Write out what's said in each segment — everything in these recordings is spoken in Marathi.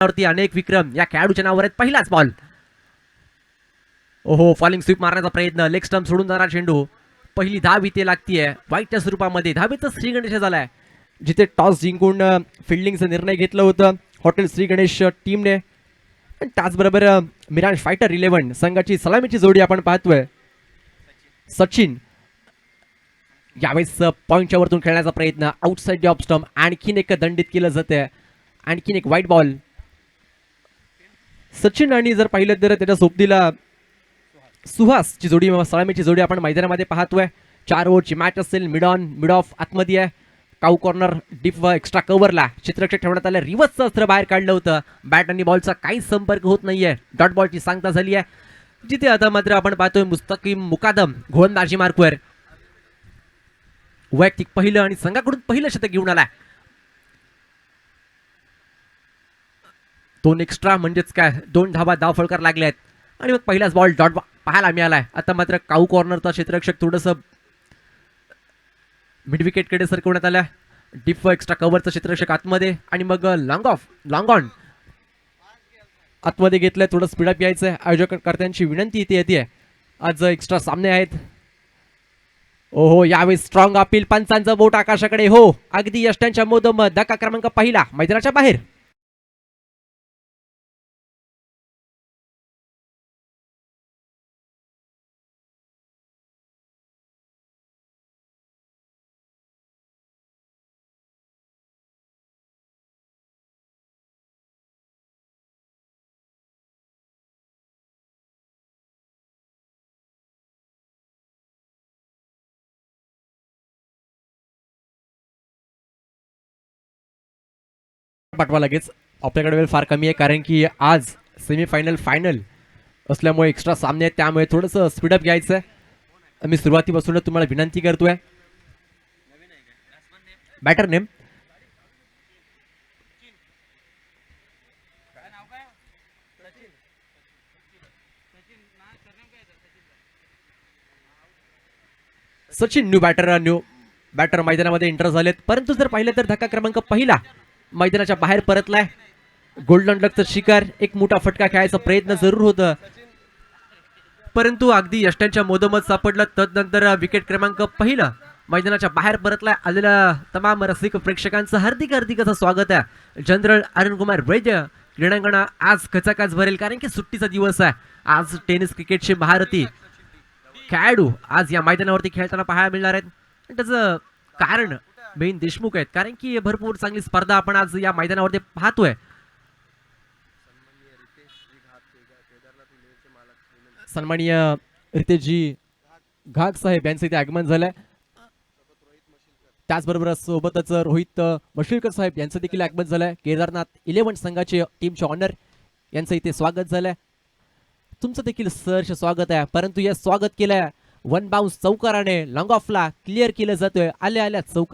वरती अनेक विक्रम या खेळाडूच्या नावावर आहेत. पहिलाच बॉल. ओहो, फॉलिंग स्वीप मारण्याचा प्रयत्न, लेग स्टंप सोडून जाणार चेंडू. पहिली धाव इथे लागतीये वाईटच्या स्वरूपामध्ये. धावेचा श्री गणेश झालाय, जिथे टॉस जिंकून फिल्डिंगचा निर्णय घेतला होता हॉटेल श्री गणेश टीमने. त्याचबरोबर मिराज फायटर 11 संघाची सलामीची जोडी आपण पाहतोय. सचिन यावेळेस पॉईंटच्या वरतून खेळण्याचा प्रयत्न, आउटसाइड ऑफ स्टंप, आणखीन एक दंडित केलं जाते. आणखीन एक वाईट बॉल. सचिन आणि जर पाहिलं तर त्याच्या सोबतीला सुहासची जोडी, सलामीची जोडी आपण मैदानामध्ये पाहतोय. 4 ओव्हरची मॅच असेल. मिड ऑन मिड ऑफ आतमध्ये आहे. काऊ कॉर्नर डीप व एक्स्ट्रा कव्हरला क्षेत्ररक्षक ठेवण्यात आलं. रिव्हर्सचं अस्त्र बाहेर काढलं होतं. बॅट आणि बॉलचा काहीच संपर्क होत नाहीये. डॉट बॉलची सांगता झाली आहे, जिथे आता मात्र आपण पाहतोय मुस्तकीम मुकादम गोलंदाजी मार्कवर वैयक्तिक पहिलं आणि संघाकडून पहिलं शतक घेऊन आलाय. 2 एक्स्ट्रा म्हणजेच काय 2 धावा धाव फळकार लागले आहेत. आणि मग पहिलाच बॉल डॉट पाहायला मिळालाय. आता मात्र काऊ कॉर्नरचा क्षेत्ररक्षक थोडंसं मिड विकेटकडे सरकवण्यात आलं. डीप व एक्स्ट्रा कव्हरचं क्षेत्ररक्षक आतमध्ये आणि मग लॉंग ऑन आतमध्ये घेतलंय. थोडं स्पीडअप यायचंय. आयोजकर्त्यांची विनंती इथे येते. आज एक्स्ट्रा सामने आहेत. ओहो, यावेळी स्ट्रॉंग अपील, पंचांचं बोट आकाशाकडे. हो, अगदी यष्ट्यांच्या मोदम. धक्का क्रमांक पहिला मैदानाच्या बाहेर. पाठवा लगेच. आपल्याकडे वेळ फार कमी आहे, कारण की आज सेमीफायनल फायनल असल्यामुळे एक्स्ट्रा सामने आहेत. त्यामुळे थोडंसं स्पीडअप घ्यायचं आहे. मी सुरुवातीपासूनच तुम्हाला विनंती करतोय. Batter name Sachin. New batter मैदानामध्ये एंटर झालेत. परंतु जर पाहिलं तर धक्का क्रमांक पहिला मैदानाच्या बाहेर परतलाय. गोल्डन डकचं शिकार. एक मोठा फटका खेळायचा प्रयत्न जरूर होतं, परंतु अगदी यष्ट्यांच्या मोदमत सापडलं. तदनंतर विकेट क्रमांक पहिला मैदानाच्या बाहेर परतलाय. आलेल्या तमाम रसिक प्रेक्षकांचं हार्दिक हार्दिक असं स्वागत आहे. जनरल अरुण कुमार वैद्य क्रीडांगण आज खचाखच भरेल, कारण की सुट्टीचा दिवस आहे. आज टेनिस क्रिकेटचे महारथी खेळाडू आज या मैदानावरती खेळताना पाहायला मिळणार आहेत. त्याचं कारण मेन देशमुख आहेत, कारण की भरपूर चांगली स्पर्धा आपण आज या मैदानावरती पाहतोय. सन्माननीय रितेशजी घाग साहेब यांचं इथे आगमन झालंय. त्याचबरोबर सोबतच रोहित मशिलकर साहेब यांचं देखील आगमन झालंय. केदारनाथ 11 संघाचे टीमचे ऑनर यांचं इथे स्वागत झालंय. तुमचं देखील सहर्ष स्वागत आहे. परंतु या स्वागत केलंय वन बाउन्स चौकाराने लॉंग ऑफला क्लिअर केलं जातोय. आल्या आल्या चौक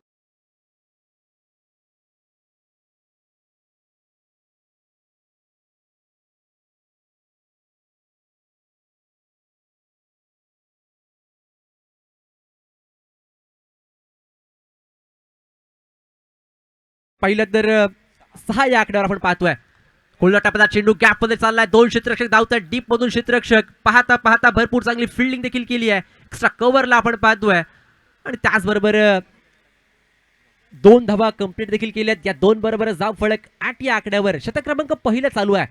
पहिलं तर 6 या आकड्यावर आपण पाहतोय. खुल्ला टप्प्याचा चेंडू गॅप मध्ये चाललाय. 2 क्षेत्ररक्षक धावतात. डीप मधून क्षेत्ररक्षक पाहता पाहता भरपूर चांगली फिल्डिंग देखील केली आहे. एक्स्ट्रा कव्हरला आपण पाहतोय. आणि त्याचबरोबर 2 धावा कंप्लीट देखील केल्यात. या 2 बरोबर जाव फळक 8 या आकड्यावर. शतक क्रमांक पहिला चालू आहे.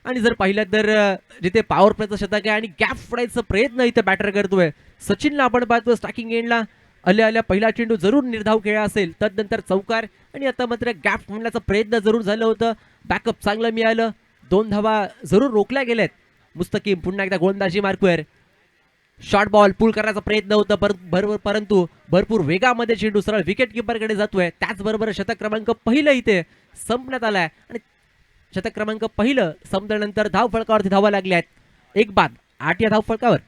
आणि जर पाहिलं तर जिथे पॉवर प्लेचं शतक आहे आणि गॅप फोडायचा प्रयत्न इथे बॅटर करतोय. सचिनला आपण पाहतोय स्टार्टिंग एंडला. आल्या आल्या पहिला चेंडू जरूर निर्धाव खेळा असेल. तदनंतर चौकार आणि आता मात्र गॅप फोडण्याचा प्रयत्न जरूर झालं होतं. बॅकअप चांगलं मिळालं. 2 धावा जरूर रोखल्या गेल्यात. मुस्तकीम पुन्हा एकदा गोलंदाजी मार्कवर. शॉर्ट बॉल पूल करण्याचा प्रयत्न होता, परंतु भरपूर वेगामध्ये चेंडू सरळ विकेट किपरकडे जातोय. त्याचबरोबर शतक क्रमांक पहिलं इथे संपण्यात आलाय. आणि शतक क्रमांक पहिलं संपल्यानंतर धाव फळकावरती धावा लागल्या आहेत. एक बाद 8 या धाव फळकावर.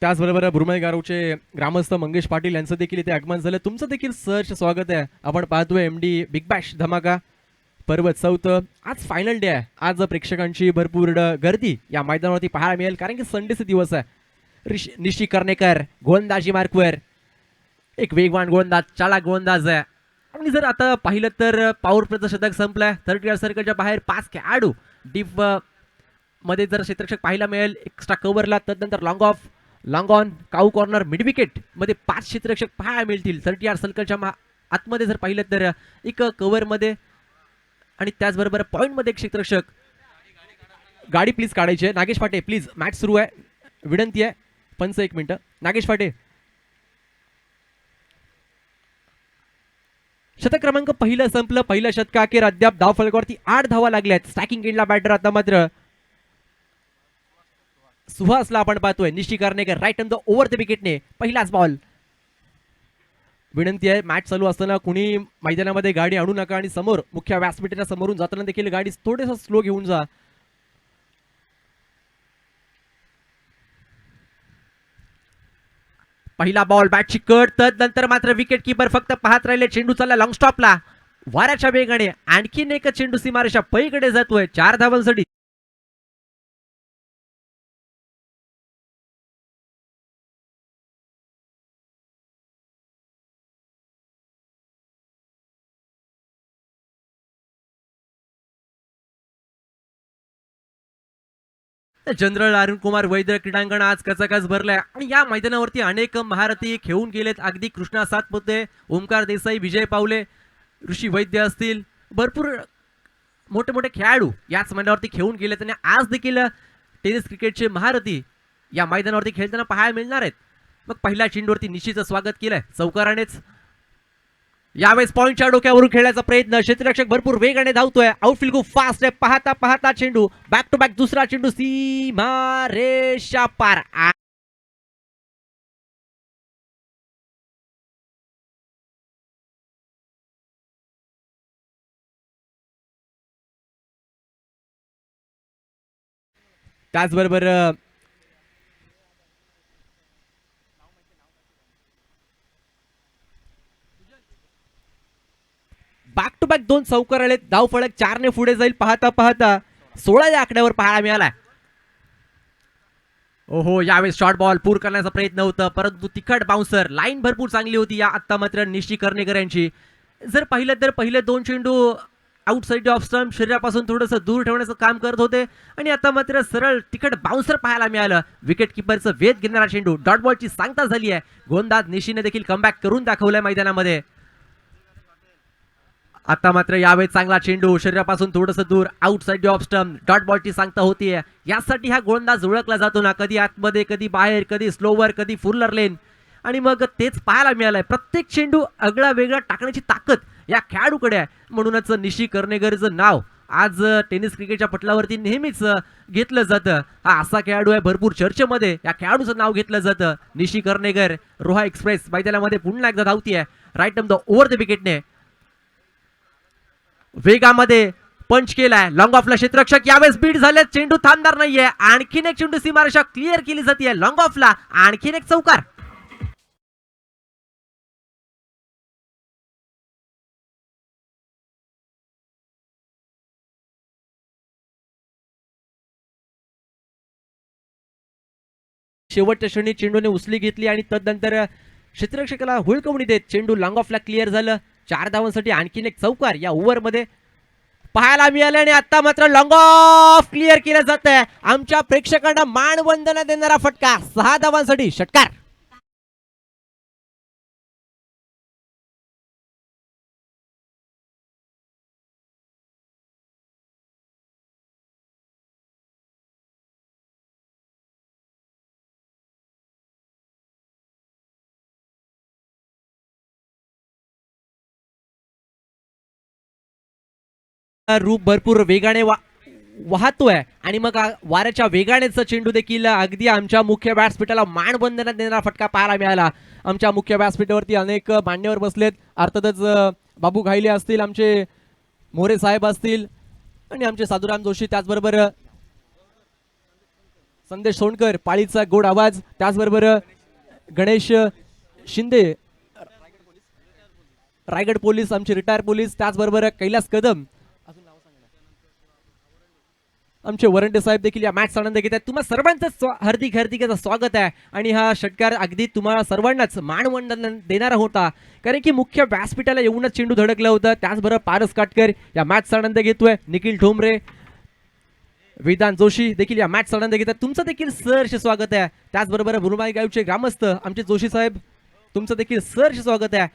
त्याचबरोबर बुरमाई गारवचे ग्रामस्थ मंगेश पाटील यांचं देखील इथे आगमन झालं. तुमचं देखील सहर्ष स्वागत आहे. आपण पाहतोय एमडी बिग बॅश धमाका पर्व 4. आज फायनल डे आहे. आज प्रेक्षकांची भरपूर गर्दी या मैदानावरती पाहायला मिळेल, कारण की संडेचा दिवस आहे. निशी कर्णेकर गोलंदाजी मार्कवर, एक वेगवान गोलंदाज, चालाक गोलंदाज आहे. आणि जर आता पाहिलं तर पॉवर प्लेचं शतक संपलंय. 30 सर्कलच्या बाहेर 5 खेळाडू डीप मध्ये जर क्षेत्ररक्षक पाहायला मिळेल. एक्स्ट्रा कव्हरला, त्यानंतर long of, long on, cow corner, mid wicket मध्ये 5 क्षेत्ररक्षक पाहायला मिळतील. 30 सर्कलच्या आतमध्ये जर पाहिलं तर एक कव्हरमध्ये आणि त्याचबरोबर पॉईंटमध्ये एक क्षेत्ररक्षक. गाडी प्लीज काढायची आहे. नागेश फाटे प्लीज, मॅच सुरू आहे, विनंती आहे. पंच 1 मिनिट. नागेश फाटे. शतक क्रमांक पहिलं संपलं. पहिल्या षटकाखेर अद्याप धाव फलकावरती 8 धावा लागल्यात. स्टॅकिंग एंडला बॅटर आता मात्र सुहासला आपण पाहतोय. Nishi Karnekar right on the over the विकेटने पहिलाच बॉल. विनंती आहे, मॅच चालू असताना कुणी मैदानामध्ये गाडी आणू नका आणि समोर मुख्य व्यासपीठाच्या समोरून जाताना देखील गाडी थोडेसा स्लो घेऊन जा. पहिला बॉल बॅटची कट, तदनंतर मात्र विकेट किपर फक्त पाहत राहिले. चेंडू चालला लॉंग स्टॉपला वाऱ्याच्या वेगाने. आणखीन एक चेंडू सीमारेषा पलीकडे जातोय 4 धावांसाठी. जनरल अरुण कुमार वैद्य क्रीडांगण आज कचाकच भरलाय आणि या मैदानावरती अनेक महारथी खेळून गेलेत. अगदी कृष्णा सातपुते, ओमकार देसाई, विजय पावले, ऋषी वैद्य असतील, भरपूर मोठे मोठे खेळाडू याच मैदानावरती खेळून गेलेत आणि आज देखील टेनिस क्रिकेटचे महारथी या मैदानावरती खेळताना पाहायला मिळणार आहेत. मग पहिल्या चेंडूवरती निश्चितच स्वागत केलंय चौकारानेच. यावेळेस पॉईंटच्या डोक्यावरून खेळण्याचा प्रयत्न. क्षेत्ररक्षक भरपूर वेगाने धावतोय. आउटफील्ड खूप फास्ट आहे. पाहता पाहता चेंडू बॅक टू बॅक दुसरा चेंडू सीमा रेषा पार. त्याचबरोबर बॅक टू बॅक 2 चौकार आले. धाव फलक 4 ने पुढे जाईल. पाहता पाहता 16 या आकड्यावर पाहायला मिळाला. ओहो, यावेळेस शॉर्ट बॉल पूर करण्याचा प्रयत्न होता, परंतु तिखट बाउन्सर. लाईन भरपूर चांगली होती या आता मात्र निशी कर्णेकर यांची. जर पाहिलं तर पहिले 2 चेंडू आउटसाइड ऑफ स्टंप शरीरापासून थोडंसं दूर ठेवण्याचं काम करत होते आणि आता मात्र सरळ तिखट बाउन्सर पाहायला मिळालं. विकेट किपरचं वेध घेणारा चेंडू. डॉट बॉलची सांगता झाली आहे. गोलंदाज निशीने देखील कमबॅक करून दाखवलाय मैदानामध्ये. आता मात्र यावेळेस चांगला चेंडू शरीरापासून थोडंसं दूर, आउटसाइड ऑफ स्टंप. डॉट बॉलची सांगता होतीये. यासाठी हा गोलंदाज ओळखला जातो ना, कधी आतमध्ये, कधी बाहेर, कधी स्लोवर, कधी फुलर लेन. आणि मग तेच पाहायला मिळालंय. प्रत्येक चेंडू आगळा वेगळा टाकण्याची ताकद या खेळाडूकडे आहे. म्हणूनच निशी कर्णेकरचं नाव आज टेनिस क्रिकेटच्या पटलावरती नेहमीच घेतलं जातं. हा असा खेळाडू आहे, भरपूर चर्चेमध्ये या खेळाडूचं नाव घेतलं जातं. निशी कर्णेकर. रोहा एक्सप्रेस मैदानामध्ये पुन्हा एकदा धावतीये right on the over the विकेटने. वेगामध्ये पंच केलाय. लॉंग ऑफला क्षेत्ररक्षक यावेळेस बीट झाले. चेंडू थांबणार नाहीये. आणखीन एक चेंडू सीमारेषा क्लिअर केली जाते लॉंग ऑफला. आणखीन एक चौकार. शेवटच्या क्षणी चेंडूने उचली घेतली आणि तदनंतर क्षेत्ररक्षकाला हुलकवणी देत चेंडू लॉंग ऑफला क्लिअर झालं. 4 धावांसाठी आणखीन एक चौकार या ओव्हरमध्ये पाहायला मिळाले आणि आता मात्र लॉंग ऑफ क्लिअर केलं जात आहे. आमच्या प्रेक्षकांना मानवंदना देणारा फटका. 6 धावांसाठी षटकार. रूप भरपूर वेगाने वाहतोय आणि मग वाऱ्याच्या वेगानेच चेंडू देखील अगदी आमच्या मुख्य व्यासपीठाला मानवंदना देणारा फटका पाहायला मिळाला. आमच्या मुख्य व्यासपीठावरती अनेक मान्यवर बसलेत. अर्थातच बाबू घाईले असतील, आमचे मोरे साहेब असतील आणि आमचे साधुराम जोशी, त्याचबरोबर संदेश सोनकर पाळीचा गोड आवाज, त्याचबरोबर गणेश शिंदे रायगड पोलीस आमचे रिटायर पोलीस, त्याचबरोबर कैलास कदम आमचे वरंडे साहेब देखील या मॅच आनंद घेत आहेत. तुम्हा सर्वांचं हार्दिक हार्दिक स्वागत आहे. आणि हा षटकार अगदी तुम्हाला सर्वांनाच मानवंदन देणारा होता, कारण की मुख्य व्यासपीठाला येऊनच चेंडू धडकला होता. त्याचबरोबर पारस काटकर या मॅचचा आनंद घेतोय, निखिल ठोंबरे वेदांत जोशी देखील या मॅच आनंद घेतात. तुमचं देखील सहर्ष स्वागत आहे. त्याचबरोबर बुरुमाई गावचे ग्रामस्थ आमचे जोशी साहेब, तुमचं देखील सहर्ष स्वागत आहे.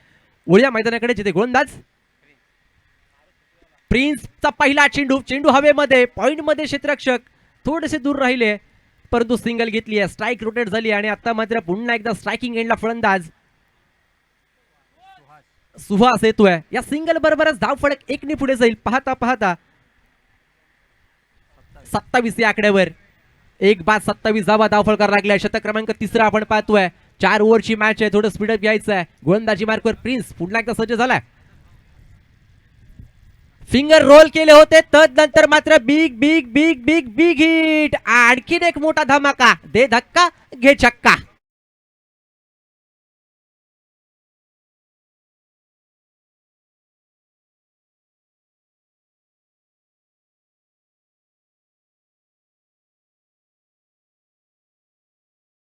ओळ्या मैदानाकडे जिथे गोलंदाज प्रिन्सचा पहिला चेंडू, चेंडू हवेमध्ये, पॉइंट मध्ये क्षेत्ररक्षक थोडेसे दूर राहिले, परंतु सिंगल घेतली आहे, स्ट्राईक रोटेट झाली. आणि आता मात्र पुन्हा एकदा स्ट्रायकिंग एंडला फलंदाज सुहास येतोय. या सिंगल बरोबरच धाव फलक 1 ने पुढे जाईल. पाहता पाहता 27 या आकड्यावर 1 बाद 27 धावा धावफलकार लागलाय. शतक क्रमांक 3 आपण पाहतोय. 4 ओव्हरची मॅच आहे, थोडं स्पीडअप घ्यायचं आहे. गोलंदाजी मार्कवर प्रिन्स पुन्हा एकदा सज्ज झालाय. फिंगर रोल केले होते, तदनंतर मात्र big big big big big hit. आणखीन एक मोठा धमाका, दे धक्का घे छक्का.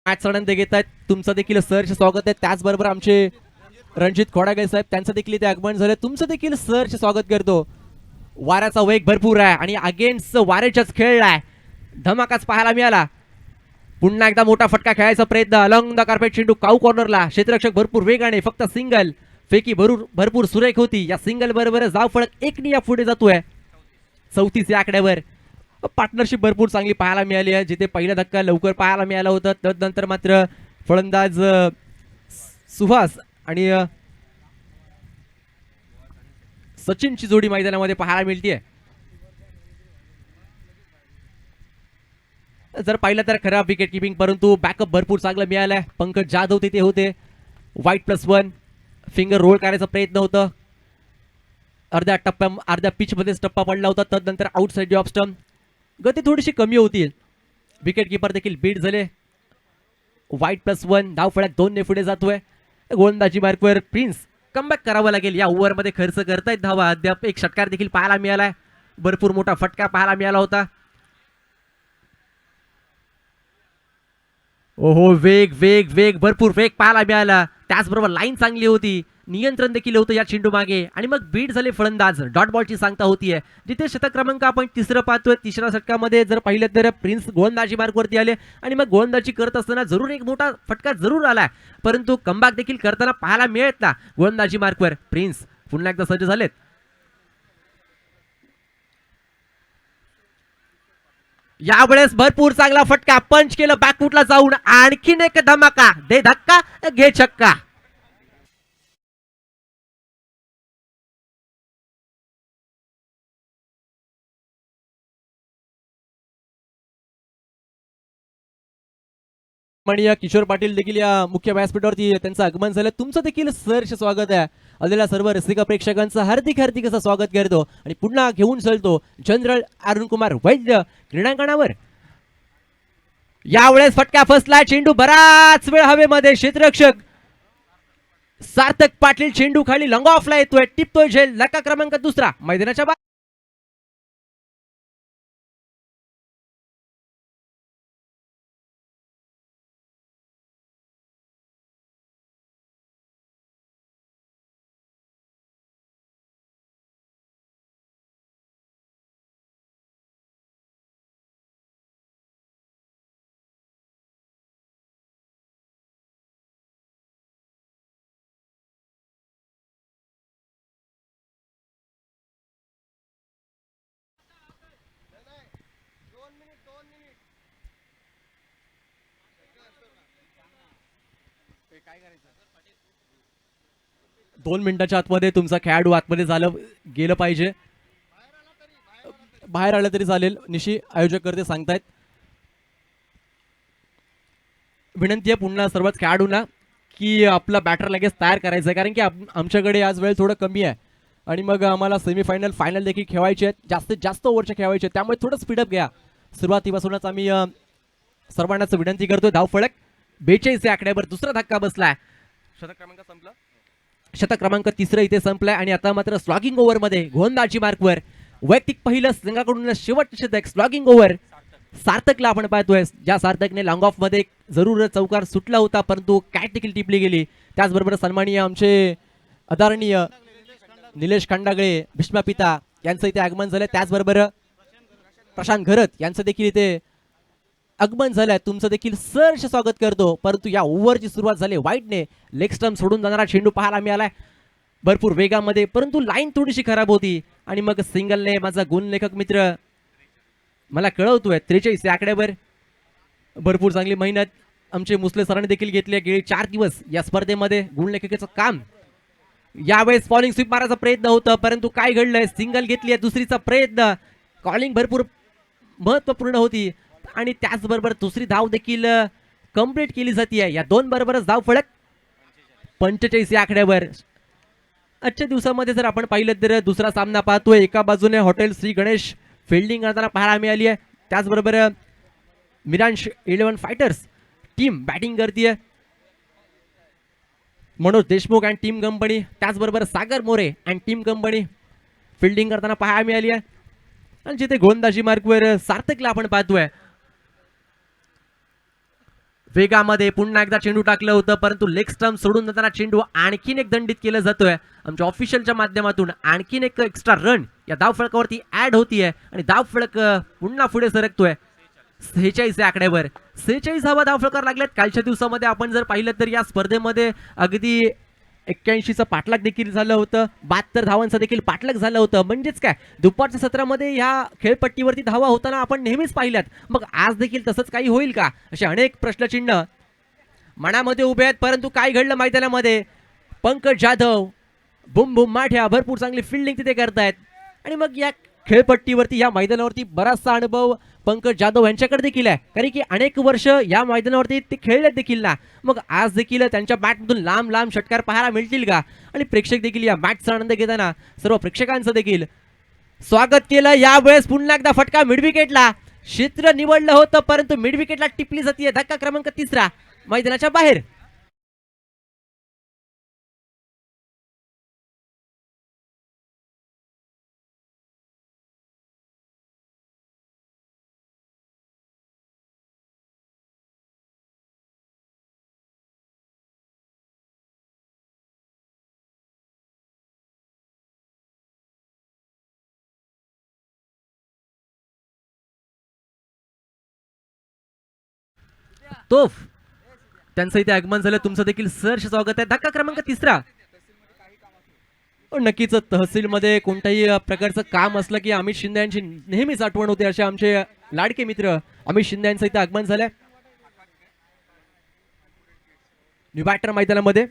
मॅच आनंद घेत आहेत. तुमचं देखील सहर्ष स्वागत आहे. त्याचबरोबर आमचे रणजित खोडागे साहेब, त्यांचं देखील इथे आगमन झालं, तुमचं देखील सहर्ष स्वागत करतो. वाऱ्याचा वेग भरपूर आहे आणि अगेन्स्ट वाऱ्याच्याच खेळलाय, धमाकाच पाहायला मिळाला. पुन्हा एकदा मोठा फटका खेळायचा प्रयत्न, अलॉंग द कार्पेट चेंडू काऊ कॉर्नरला, क्षेत्ररक्षक भरपूर वेगाने, फक्त सिंगल फेकी भरपूर सुरेख होती. या सिंगल बरोबर धाव फलक 1 ने या पुढे जातोय. 34 या आकड्यावर पार्टनरशिप भरपूर चांगली पाहायला मिळाली आहे. जिथे पहिला धक्का लवकर पाहायला मिळाला होता, तदनंतर मात्र फलंदाज सुहास आणि सचिनची जोडी मैदानामध्ये पाहायला मिळते. जर पाहिलं तर खराब विकेट किपिंग, परंतु बॅकअप भरपूर चांगलं मिळालंय. पंकज जाधव तिथे होते. वाईट +1 फिंगर रोल करायचा प्रयत्न होता, अर्ध्या पिच मध्येच टप्पा पडला होता. तदनंतर आउटसाइड ऑफ स्टंप, गती थोडीशी कमी होती. विकेट किपर देखील बीट झाले. वाईट +1 धाव फळ्यात 2 ने पुढे जातोय. गोलंदाजी मार्कवर प्रिन्स कमबॅक करावं लागेल. या ओव्हरमध्ये खर्च करतायत धावा. अद्याप एक षटकार देखील पाहायला मिळालाय, भरपूर मोठा फटका पाहायला मिळाला होता. ओहो, वेग वेग वेग भरपूर वेग पाहायला मिळाला. त्याचबरोबर लाईन चांगली होती, नियंत्रण देखील होतं या चेंडू मागे. आणि मग बीट झाले फलंदाज. डॉट बॉलची सांगता होतीये. जिथे शतक क्रमांक आपण 3 पाहतोय, 3ऱ्या षटकामध्ये जर पाहिलं तर प्रिन्स गोलंदाजी मार्कवरती आले आणि मग गोलंदाजी करत असताना जरूर एक मोठा फटका जरूर आलाय, परंतु कमबॅक देखील करताना पाहायला मिळत ना. गोलंदाजी मार्कवर प्रिन्स पुन्हा एकदा सज्ज झालेत. यावेळेस भरपूर चांगला फटका, पंच केलं बॅकफुटला जाऊन. आणखीन एक धमाका, दे धक्का घे छक्का. माननीय किशोर पाटील देखील या मुख्य व्यासपीठावरती त्यांचं आगमन झालं. तुमचं देखील सहर्ष स्वागत आहे. आलेल्या सर्व रसिक प्रेक्षकांचं हार्दिक हार्दिक असं स्वागत करतो आणि पुन्हा घेऊन चलतो जनरल अरुण कुमार वैद्य क्रीडांगणावर. यावेळेस फटका फसलाय, चेंडू बराच वेळ हवेमध्ये, क्षेत्ररक्षक सार्थक पाटील चेंडू खाली लॉंग ऑफला येतोय, टिपतोय झेल. लका क्रमांक 2 मैदानाच्या दोन मिनिटाच्या आतमध्ये तुमचा खेळाडू आतमध्ये झालं गेलं पाहिजे. बाहेर आलं तरी चालेल, निशी आयोजक करते सांगतायत. विनंती आहे पुन्हा सर्वच खेळाडूंना की आपला बॅटर लगेच तयार करायचं आहे, कारण की आमच्याकडे आज वेळ थोडं कमी आहे आणि मग आम्हाला सेमीफायनल फायनल देखील खेळायचे आहेत. जास्तीत जास्त ओव्हरचे खेळायचे आहेत, त्यामुळे थोडं स्पीडअप घ्या. सुरुवातीपासूनच आम्ही सर्वांनाच विनंती करतोय. धावफलक 42 या आकड्यावर दुसरा धक्का बसलाय. शतक क्रमांक संपला. शतक क्रमांक तिसरं इथे संपलाय आणि आता मात्र स्लॉगिंग ओव्हर मध्ये गोलंदाजी मार्कवर वैयक्तिक पहिलं संघाकडून शेवटचे शतक स्लॉगिंग ओव्हर सार्थकला आपण पाहतोय. ज्या सार्थकने लॉंग ऑफ मध्ये जरूर चौकार सुटला होता परंतु कॅच देखील टिपली गेली. त्याचबरोबर सन्माननीय आमचे आदरणीय निलेश खंडागळे भीष्मपिता यांचं इथे आगमन झालं. त्याचबरोबर प्रशांत घरत यांचं देखील इथे आगमन झालंय. तुमचं देखील सहर्ष स्वागत करतो. परंतु या ओव्हरची सुरुवात झाली वाईटने. लेग स्टंप सोडून जाणारा चेंडू पाहायला मिळालाय भरपूर वेगामध्ये परंतु लाईन थोडीशी खराब होती आणि मग सिंगलने माझा गुणलेखक मित्र मला कळवतोय 43 या आकड्यावर भरपूर चांगली मेहनत आमचे मुसले सरांनी देखील घेतली आहे गेली 4 दिवस या स्पर्धेमध्ये. गुणलेखकाचं काम यावेळेस फॉलिंग स्वीप मारायचा प्रयत्न होता परंतु काय घडलंय सिंगल घेतली आहे. दुसरीचा प्रयत्न कॉलिंग भरपूर महत्वपूर्ण होती आणि त्याचबरोबर दुसरी धाव देखील कंप्लीट केली जाते. या दोन बरोबरच धाव फलक 45 या आकड्यावर. आजच्या दिवसामध्ये जर आपण पाहिलं तर दुसरा सामना पाहतोय. एका बाजूने हॉटेल श्री गणेश फिल्डिंग करताना पाहायला मिळाली आहे. त्याचबरोबर मिरांश 11 फायटर्स टीम बॅटिंग करते. Manoj Deshmukh and team company त्याचबरोबर Sagar More and team company fielding करताना पाहायला मिळाली आहे. आणि जिथे गोलंदाजी मार्कवर सार्थकला आपण पाहतोय वेगामध्ये पुन्हा एकदा चेंडू टाकलं होतं परंतु लेग स्टंप सोडून जाताना चेंडू आणखीन एक दंडित केलं जातोय. आमच्या ऑफिशियलच्या माध्यमातून आणखीन एक एक्स्ट्रा रन या धाव फलकावरती ऍड होतीये आणि धाव फलक पुन्हा पुढे सरकतोय 46 या आकड्यावर. 46 धावा धाव फलकावर लागल्यात. कालच्या दिवसामध्ये आपण जर पाहिलं तर या स्पर्धेमध्ये अगदी 81चं पाठलाग देखील झालं होतं. 72 धावांचं देखील पाठलाग झालं होतं. म्हणजेच काय दुपारच्या सत्रामध्ये ह्या खेळपट्टीवरती धावा होताना आपण नेहमीच पाहिल्यात. मग आज देखील तसंच काही होईल का असे अनेक प्रश्नचिन्ह मनामध्ये उभे आहेत. परंतु काय घडलं मैदानामध्ये पंकज जाधव बुम बुम माठ्या भरपूर चांगली फिल्डिंग तिथे करतायत आणि मग या खेळपट्टीवरती या मैदानावरती बराचसा अनुभव पंकज जाधव यांच्याकडे देखील आहे कारण की अनेक वर्ष या मैदानावरती ते खेळलेत देखील ना. मग आज देखील त्यांच्या बॅटमधून लांब लांब षटकार पाहायला मिळतील का आणि प्रेक्षक देखील या मॅचचा आनंद घेताना सर्व प्रेक्षकांचं देखील स्वागत केलं. यावेळेस पुन्हा एकदा फटका मिड विकेटला क्षेत्र निवडलं होतं परंतु मिड विकेटला टिपली जाते. धक्का क्रमांक 3 मैदानाच्या बाहेर. तोफ त्यांचं इथे आगमन झालं. तुमचं देखील सहर्ष स्वागत आहे. धक्का क्रमांक 3. नक्कीच तहसीलमध्ये कोणत्याही प्रकारचं काम असलं की अमित शिंदे यांची नेहमीच आठवण होते. असे आमचे लाडके मित्र अमित शिंदे यांचं इथे आगमन झालंय न्यू बॅटर मैदानामध्ये.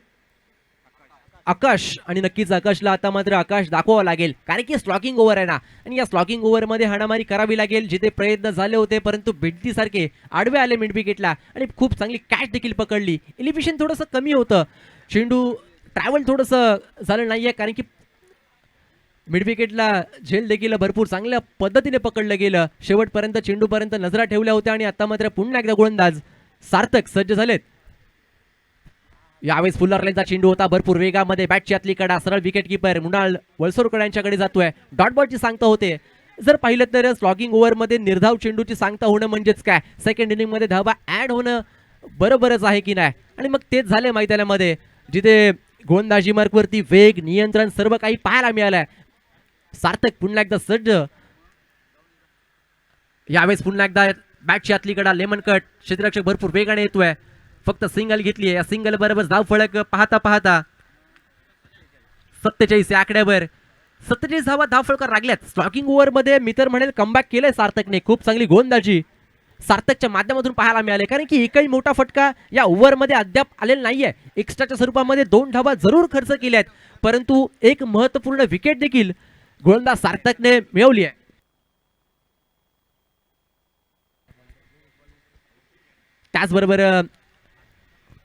आकाश आणि नक्कीच आकाशला आता मात्र आकाश दाखवावं लागेल कारण की स्लॉगिंग ओव्हर आहे ना आणि या स्लॉगिंग ओव्हर मध्ये हाणामारी करावी लागेल. जिथे प्रयत्न झाले होते परंतु भिंतीसारखे आडवे आले मिड विकेटला आणि खूप चांगली कॅच देखील पकडली. एलिव्हेशन थोडंसं कमी होतं. चेंडू ट्रॅव्हल थोडंसं झालं नाहीये कारण की मिड विकेटला झेल देखील भरपूर चांगल्या पद्धतीने पकडलं गेलं. शेवटपर्यंत चेंडूपर्यंत नजरा ठेवल्या होत्या आणि आता मात्र पुन्हा एकदा गोलंदाज सार्थक सज्ज झालेत. यावेळेस फुल्लर लेनचा चेंडू होता भरपूर वेगामध्ये. बॅटची आतली कडा सरळ विकेट किपर मृणाल वळसोरकर यांच्याकडे जातोय. डॉट बॉलची सांगता होते. जर पाहिलं तर स्लॉगिंग ओव्हरमध्ये निर्धाव चेंडूची सांगता होणं म्हणजेच काय सेकंड इनिंगमध्ये धावा ऍड होणं बरोबरच आहे की नाही आणि मग तेच झाले मैदानामध्ये जिथे गोलंदाजी मार्कवरती वेग नियंत्रण सर्व काही पाहायला मिळालंय. सार्थक पुन्हा एकदा सज्ज. यावेळेस पुन्हा एकदा बॅटची आतली कडा लेमन कट क्षेत्ररक्षक भरपूर वेगाने येतोय. फक्त सिंगल घेतली आहे. या सिंगल बरोबर धाव फलक पाहता पाहता 47 या आकड्यावर 47 धावा धाव फलकावर लागल्यात. स्लॉगिंग ओव्हर मध्ये मी तर म्हणेल कमबॅक केलंय सार्थकने. खूप चांगली गोलंदाजी सार्थकच्या माध्यमातून पाहायला मिळाले कारण की एकही मोठा फटका या ओव्हर मध्ये अद्याप आलेला नाहीये. एक्स्ट्राच्या स्वरूपामध्ये 2 धावा जरूर खर्च केल्यात परंतु एक महत्वपूर्ण विकेट देखील गोलंदाज सार्थकने मिळवली आहे. त्याचबरोबर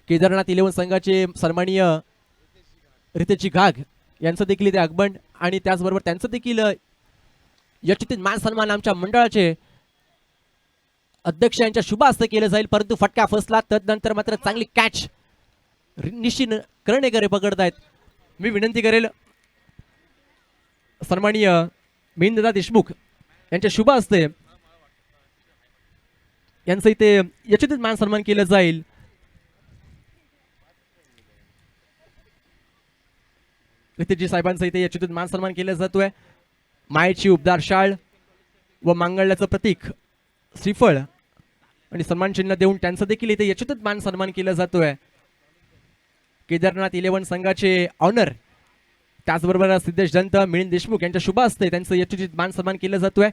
केदारनाथ 11 संघाचे सन्माननीय रितेशजी घाग यांचं देखील इथे आगमन आणि त्याचबरोबर त्यांचं देखील यचित मान सन्मान आमच्या मंडळाचे अध्यक्ष यांच्या शुभ हस्ते केलं जाईल, परंतु फटका फसला. तदनंतर मात्र चांगली कॅच निश्चित करणेकरे पकडतायत. मी विनंती करेल सन्माननीय मिलिंददा देशमुख यांच्या शुभ हस्ते यांचं इथे यशोचित मान सन्मान केलं जाईल. रितेशजी साहेबांचं इथे यशोचित मान सन्मान केलं जातोय. मायेची उबदार शाळ व मांगल्याचं प्रतीक श्रीफळ आणि सन्मान चिन्ह देऊन त्यांचं देखील इथे यशोचित मान सन्मान केलं जातोय. केदारनाथ 11 संघाचे ऑनर, त्याचबरोबर सिद्धेश दंत, मिलिंद देशमुख यांच्या शुभ हस्ते त्यांचं यशोचित मान सन्मान केलं जातोय.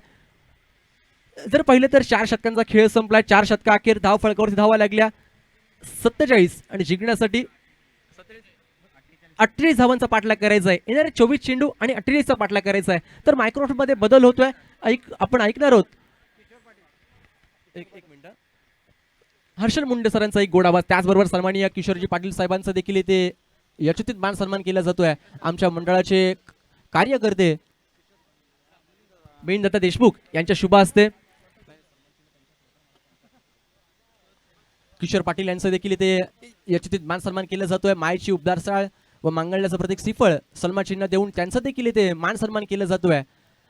जर पाहिलं तर 4 षटकांचा खेळ संपलाय. 4 षटका अखेर धाव फळकावरती धावा लागल्या 47 आणि जिंकण्यासाठी 38 धावांचा पाठलाग करायचा आहे. येणारे 24 चेंडू आणि 48चा पाठलाग करायचा आहे. तर मायक्रोफोन मध्ये बदल होतोय, आपण ऐकणार आहोत. एक मिनिट. हर्षल मुंडे सरांचा एक गोड आवाज, त्याचबरोबर सन्माननीय किशोरजी पाटील साहेबांचा देखील इथे यशोचित मान सन्मान केला जातोय. आमच्या मंडळाचे कार्यकर्ते मिलिंद दत्ता देशमुख यांच्या शुभ हस्ते किशोर पाटील यांचं देखील इथे यशोचित मान सन्मान केलं जातोय. मायेची उबदार साळ व मांगल्याचं प्रतीक श्रीफळ सन्मान चिन्ह देऊन त्यांचं देखील इथे मान सन्मान केलं जातोय.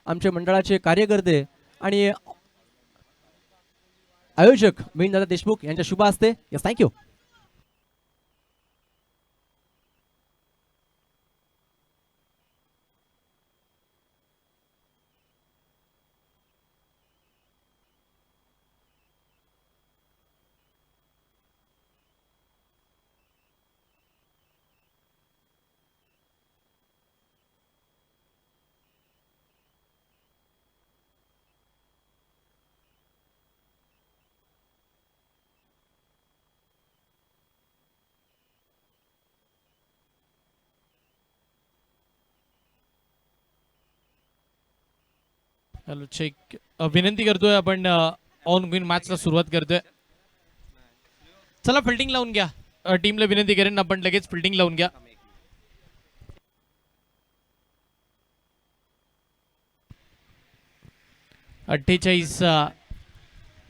आमचे मंडळाचे कार्यकर्ते आणि आयोजक मिलिंद दादा देशमुख यांच्या शुभ हस्ते. Yes, thank you. Hello check. विनंती करतोय आपण ऑन ग्रीन मॅचला सुरुवात करतोय. चला फिल्डिंग लावून घ्या. टीमला विनंती करेन आपण लगेच फिल्डिंग लावून घ्या. अठ्ठेचाळीस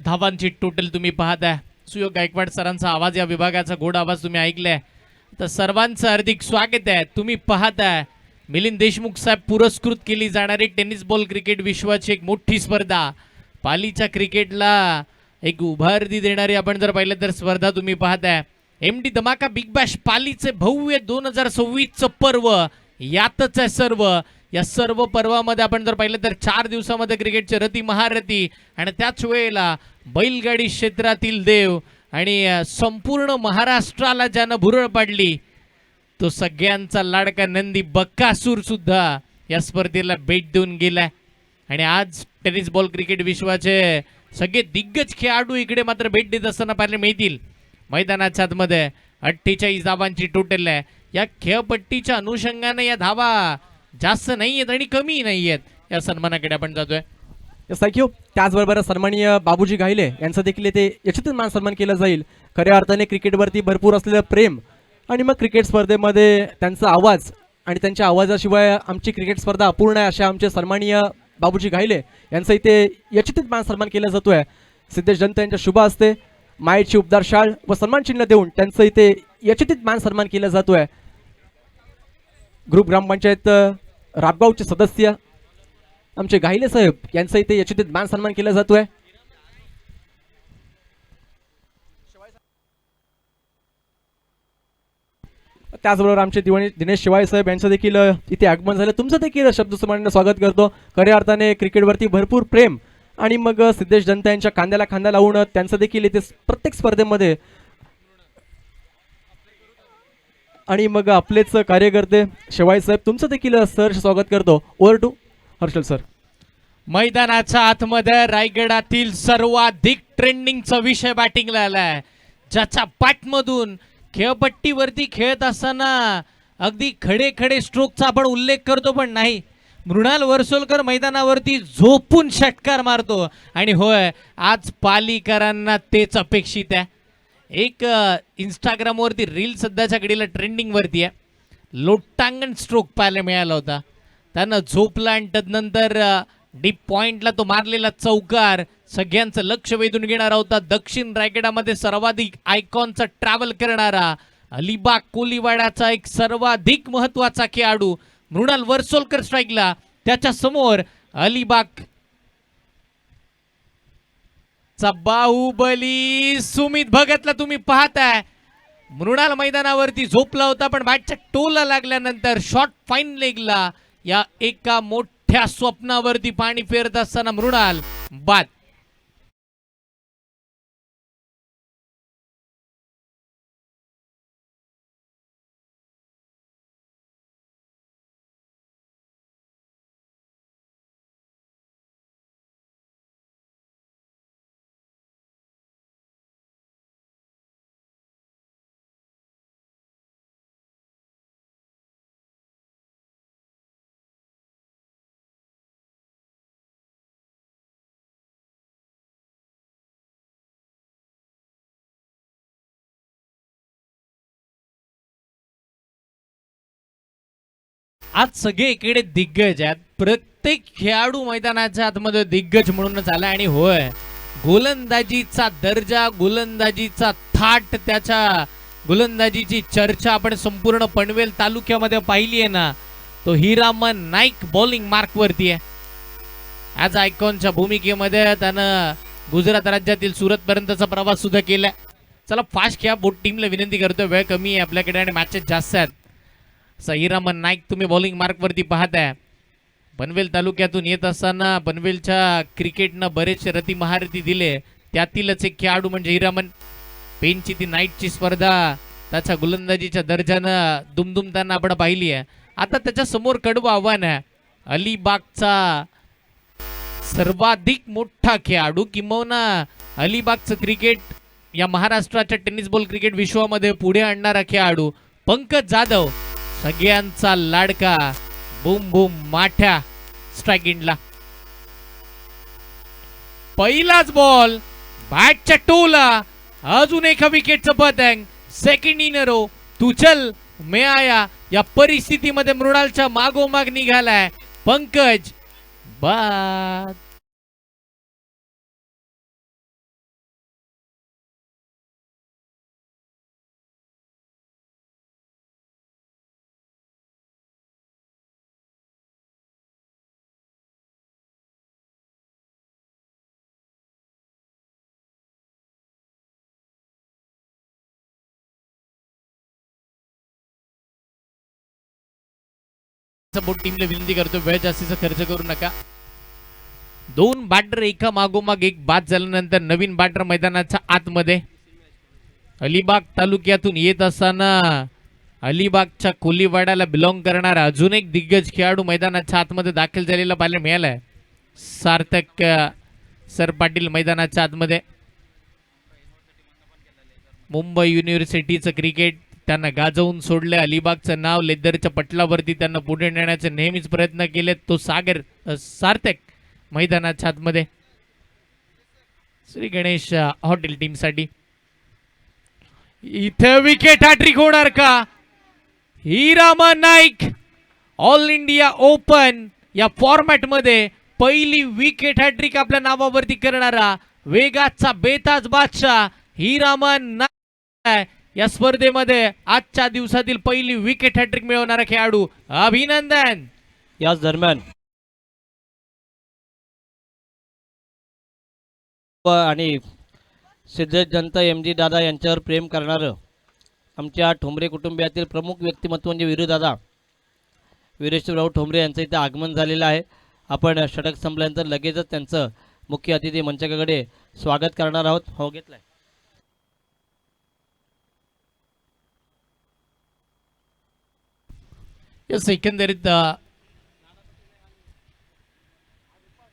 धावांची टोटल तुम्ही पाहताय. सुयोग गायकवाड सरांचा आवाज, या विभागाचा गोड आवाज तुम्ही ऐकलाय. तर सर्वांचं हार्दिक स्वागत आहे. तुम्ही पाहताय मिलिंद देशमुख साहेब पुरस्कृत केली जाणारी टेनिस बॉल क्रिकेट विश्वाची एक मोठी स्पर्धा, पालीच्या क्रिकेटला एक उभारती देणारी आपण जर पाहिलं तर स्पर्धा तुम्ही पाहताय. MD धमाका बिग बॅश पालीचे भव्य 2026चं पर्व यातच आहे सर्व. या सर्व पर्वामध्ये आपण जर पाहिलं तर 4 दिवसामध्ये क्रिकेटचे रती महारथी आणि त्याच वेळेला बैलगाडी क्षेत्रातील देव आणि संपूर्ण महाराष्ट्राला ज्यानं भुरळ पाडली तो सगळ्यांचा लाडका नंदी बक्कासूर सुद्धा या स्पर्धेला भेट देऊन गेलाय. आणि आज टेनिस बॉल क्रिकेट विश्वाचे सगळे दिग्गज खेळाडू इकडे मात्र भेट देत असताना पाहायला मिळतील. मैदानाच्या आतमध्ये 48 धावांची टोटल आहे. या खेळपट्टीच्या अनुषंगाने या धावा जास्त नाही आहेत आणि कमी नाही आहेत. या सन्मानाकडे आपण जातोय. थँक्यू. त्याचबरोबर सन्माननीय बाबूजी घाईले यांचं देखील ते याच्यातून मान सन्मान केला जाईल. खऱ्या अर्थाने क्रिकेटवरती भरपूर असलेलं प्रेम आणि मग क्रिकेट स्पर्धेमध्ये त्यांचा आवाज आणि त्यांच्या आवाजाशिवाय आमची क्रिकेट स्पर्धा अपूर्ण आहे अशा आमचे सन्माननीय बाबूजी घाईले यांचं इथे याच्यातून मान सन्मान केला जातोय. सिद्धेश दंत यांच्या शुभ हस्ते मायेची उपदार शाळ व सन्मान चिन्ह देऊन त्यांचं इथे याच्यातून मान सन्मान केला जातोय. ग्रुप ग्रामपंचायत राबगावचे सदस्य आमचे घाईले साहेब यांचं इथे याच्यातून मान सन्मान केला जातोय. त्याचबरोबर आमचे दिनेश शिवाय साहेब यांचं देखील इथे आगमन झालं. तुमचं देखील शब्दसमान्य स्वागत करतो. खऱ्या अर्थाने क्रिकेटवरती भरपूर प्रेम आणि मग सिद्धेश दंत यांच्या खांद्याला खांदा लावून त्यांचं देखील इथे प्रत्येक स्पर्धेमध्ये आणि मग आपलेच कार्यकर्ते शिवाय साहेब तुमचं देखील सर स्वागत करतो. Over to Harshal sir. मैदानाच्या आतमध्ये रायगडातील सर्वाधिक ट्रेंडिंगचा विषय बॅटिंगला आलाय, ज्याच्या बॅटमधून खेळपट्टीवरती खेळत असताना अगदी खडे खडे स्ट्रोकचा आपण उल्लेख करतो पण नाही, मृणाल वर्सोलकर मैदानावरती झोपून षटकार मारतो. आणि होय, आज पालीकरांना तेच अपेक्षित आहे. एक इंस्टाग्रामवरती रील सध्याच्या घडीला ट्रेंडिंगवरती आहे. लोटांगण स्ट्रोक पाहायला मिळाला होता. त्यानं झोपला आणि तदनंतर डीप पॉइंटला तो मारलेला चौकार सगळ्यांचं लक्ष वेधून घेणारा होता दक्षिण रायगडामध्ये सर्वाधिक आयकॉनचा ट्रॅव्हल करणारा अलिबाग कोलीवाड्याचा एक सर्वाधिक महत्वाचा खेळाडू मृणाल वर्सोलकर स्ट्राईकला. त्याच्या समोर अलिबाग चा बाहुबली सुमित भगतला तुम्ही पाहताय. मृणाल मैदानावरती झोपला होता पण बॅटच्या टोला लागल्यानंतर शॉर्ट फाईन लेगला या एका मोठ्या स्वप्नावरती पाणी फेरत असताना मृणाल बाद. आज सगळे इकडे दिग्गज आहेत. प्रत्येक खेळाडू मैदानाच्या आतमध्ये दिग्गज म्हणूनच आला. आणि होय, गोलंदाजीचा दर्जा, गोलंदाजीचा थाट, त्याच्या गोलंदाजीची चर्चा आपण संपूर्ण पनवेल तालुक्यामध्ये पाहिली आहे ना. तो हिरामन नाईक बॉलिंग मार्क वरती आहे. आज आयकॉनच्या भूमिकेमध्ये त्यानं गुजरात राज्यातील सुरत पर्यंतचा प्रवास सुद्धा केलाय. चला फास्ट खेळा. बोट टीमला विनंती करतोय, वेळ कमी आहे आपल्याकडे आणि मॅचेस जास्त आहेत. हिरामन नाईक तुम्ही बॉलिंग मार्क वरती पाहताय. पनवेल तालुक्यातून येत असताना पनवेलच्या क्रिकेटनं बरेचसे रती महारथी दिले. त्यातीलच एक खेळाडू म्हणजे हिरामन. पेनची ती नाईटची स्पर्धा त्याच्या गोलंदाजीच्या दर्जानं दुमदुमताना आपण पाहिली आहे. आता त्याच्या समोर कडवं आव्हान आहे. अलिबागचा सर्वाधिक मोठा खेळाडू, किंबहुना अलिबागचं क्रिकेट या महाराष्ट्राच्या टेनिस बॉल क्रिकेट विश्वामध्ये पुढे आणणारा खेळाडू पंकज जाधव, सगळ्यांचा लाडका. बूम बूम माठ्या स्ट्राइक एंडला. पहिलाच बॉल बॅटच्या टोला. अजून एका विकेटचं पतंग. Second in a row. तू चल मैं आया या परिस्थितीमध्ये मृणालच्या मागोमाग निघालाय पंकज. बाद. बोट टीमला विनंती करतो, वेळ जास्तीचा खर्च करू नका. दोन बॅटर एका मागोमाग एक बाद झाल्यानंतर नवीन बॅटर मैदानाच्या आतमध्ये. अलिबाग तालुक्यातून येत असताना अलिबागच्या कोलीवाड्याला बिलॉंग करणारा अजून एक दिग्गज खेळाडू मैदानाच्या आतमध्ये दाखल झालेला पाहायला मिळालाय. सार्थक सर पाटील मैदानाच्या आतमध्ये. मुंबई युनिव्हर्सिटीचं क्रिकेट त्यांना गाजवून सोडले. अलिबागचं नाव लेदरच्या पटलावरती त्यांना पुढे नेण्याचे नेहमीच प्रयत्न केले. तो सार्थक मैदानाच्या आतमध्ये श्री गणेश हॉटेल टीम साठी. इथे विकेट हॅट्रिक होणार का? Hiraman Naik all India open या फॉर्मॅट मध्ये पहिली विकेट हॅट्रिक आपल्या नावावरती करणारा वेगाचा बेताज बादशाह हिरामन नाईक या स्पर्धेमध्ये आजच्या दिवसातील पहिली विकेट हॅट्रिक मिळवणारा खेळाडू. अभिनंदन. याच दरम्यान आणि सिद्धेश जनता MG दादा यांच्यावर प्रेम करणारं आमच्या ठोंबरे कुटुंबियातील प्रमुख व्यक्तिमत्व म्हणजे वीरूदादा वीरेश्वरराव ठोंबरे यांचं इथे आगमन झालेलं आहे. आपण षटक संपल्यानंतर लगेचच त्यांचं मुख्य अतिथी मंचाकडे स्वागत करणार आहोत. हो घेतलाय. एकंदरीत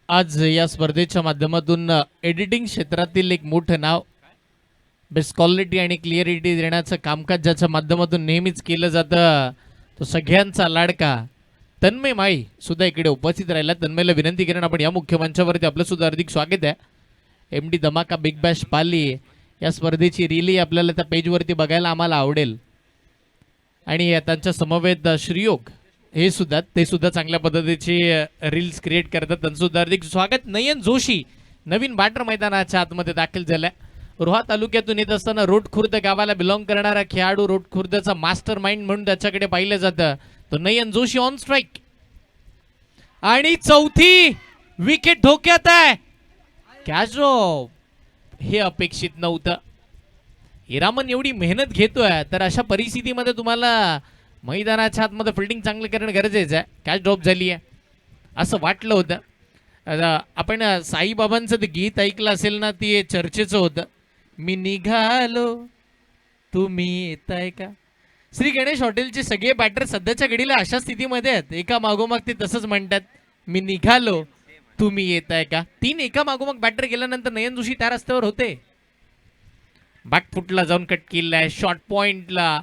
आज या स्पर्धेच्या माध्यमातून एडिटिंग क्षेत्रातील एक मोठं नाव, बेस्ट क्वालिटी आणि क्लिअरिटी देण्याचं कामकाज ज्याच्या माध्यमातून नेहमीच केलं जातं, तो सगळ्यांचा लाडका तन्मय माई सुद्धा इकडे उपस्थित राहिला. तन्मयला विनंती करेन आपण या मुख्य मंचावरती आपलं सुद्धा हार्दिक स्वागत आहे. MD धमाका बिग बॅश पाली या स्पर्धेची रिली आपल्याला त्या पेजवरती बघायला आम्हाला आवडेल. आणि त्यांच्या समवेत श्रीयोग हे सुद्धा चांगल्या पद्धतीचे रील्स क्रिएट करतात. त्यांचं सुद्धा हार्दिक स्वागत. नयन जोशी नवीन बॅटर मैदानाच्या आतमध्ये दाखल झालाय. रोहा तालुक्यातून येत असताना रोटखुर्द गावाला बिलॉंग करणारा खेळाडू, रोटखुर्दचा मास्टर माइंड म्हणून त्याच्याकडे पाहिलं जातं, तो नयन जोशी ऑन स्ट्राईक. आणि चौथी विकेट धोक्यात आहे. कॅच ड्रॉप हे अपेक्षित नव्हतं. हिरामन एवढी मेहनत घेतोय तर अशा परिस्थितीमध्ये तुम्हाला मैदानाच्या आतमध्ये फिल्डिंग चांगलं करणं गरजेचं आहे. कॅच ड्रॉप झाली आहे असं वाटलं होतं. आपण साईबाबांचं ते गीत ऐकलं असेल ना, ते चर्चेचं होतं, मी निघालो तुम्ही येताय का. श्री गणेश हॉटेलचे सगळे बॅटर सध्याच्या घडीला अशा स्थितीमध्ये आहेत, एका मागोमाग ते तसंच म्हणतात, मी निघालो तुम्ही येताय का. 3 एका मागोमाग बॅटर गेल्यानंतर नयन जोशी त्या रस्त्यावर होते. बॅकफुटला जाऊन कट केलाय, शॉर्ट पॉइंटला